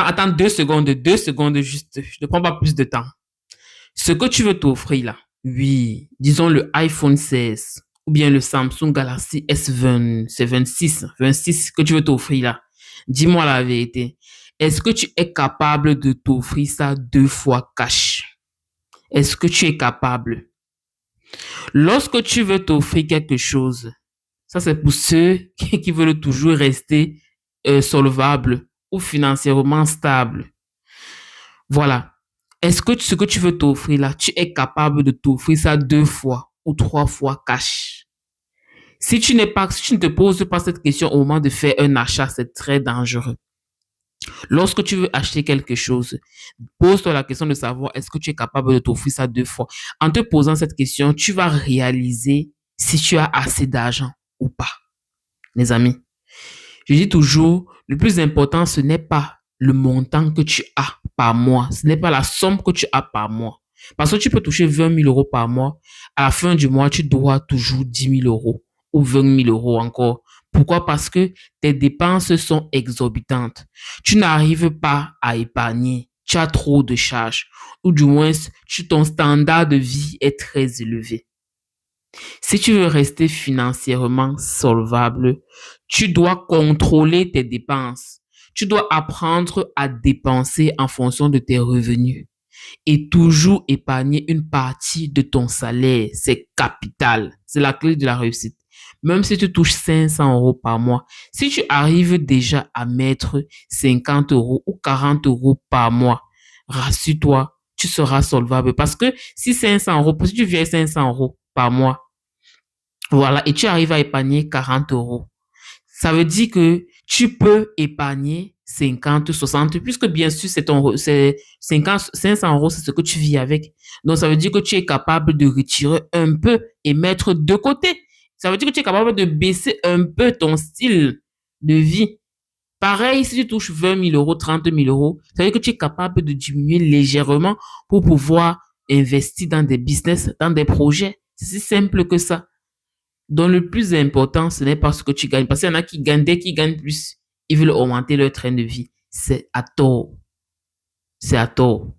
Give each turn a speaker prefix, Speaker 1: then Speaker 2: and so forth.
Speaker 1: Attends 2 secondes, 2 secondes juste. Je ne prends pas plus de temps. Ce que tu veux t'offrir là, oui, disons le iPhone 16 ou bien le Samsung Galaxy S20, c'est 26 que tu veux t'offrir là. Dis-moi la vérité. Est-ce que tu es capable de t'offrir ça 2 fois cash? Est-ce que tu es capable? Lorsque tu veux t'offrir quelque chose, ça c'est pour ceux qui veulent toujours rester solvables ou financièrement stables. Voilà. Est-ce que ce que tu veux t'offrir là, tu es capable de t'offrir ça 2 fois ou 3 fois cash? Si tu ne te poses pas cette question au moment de faire un achat, c'est très dangereux. Lorsque tu veux acheter quelque chose, pose-toi la question de savoir est-ce que tu es capable de t'offrir ça 2 fois. En te posant cette question, tu vas réaliser si tu as assez d'argent ou pas. Les amis, je dis toujours, le plus important, ce n'est pas le montant que tu as par mois. Ce n'est pas la somme que tu as par mois. Parce que tu peux toucher 20 000 euros par mois. À la fin du mois, tu dois toujours 10 000 euros ou 20 000 euros encore. Pourquoi? Parce que tes dépenses sont exorbitantes. Tu n'arrives pas à épargner. Tu as trop de charges. Ou du moins, ton standard de vie est très élevé. Si tu veux rester financièrement solvable, tu dois contrôler tes dépenses. Tu dois apprendre à dépenser en fonction de tes revenus et toujours épargner une partie de ton salaire. C'est capital. C'est la clé de la réussite. Même si tu touches 500 euros par mois, si tu arrives déjà à mettre 50 euros ou 40 euros par mois, rassure-toi, tu seras solvable. Parce que si 500 euros, si tu viens 500 euros par mois, voilà, et tu arrives à épargner 40 euros. Ça veut dire que tu peux épargner 50, 60, puisque bien sûr, c'est 50, 500 euros, c'est ce que tu vis avec. Donc, ça veut dire que tu es capable de retirer un peu et mettre de côté. Ça veut dire que tu es capable de baisser un peu ton style de vie. Pareil, si tu touches 20 000 euros, 30 000 euros, ça veut dire que tu es capable de diminuer légèrement pour pouvoir investir dans des business, dans des projets. C'est si simple que ça. Donc, le plus important, ce n'est pas ce que tu gagnes. Parce qu'il y en a qui gagnent, dès qu'ils gagnent plus, ils veulent augmenter leur train de vie. C'est à tort. C'est à tort.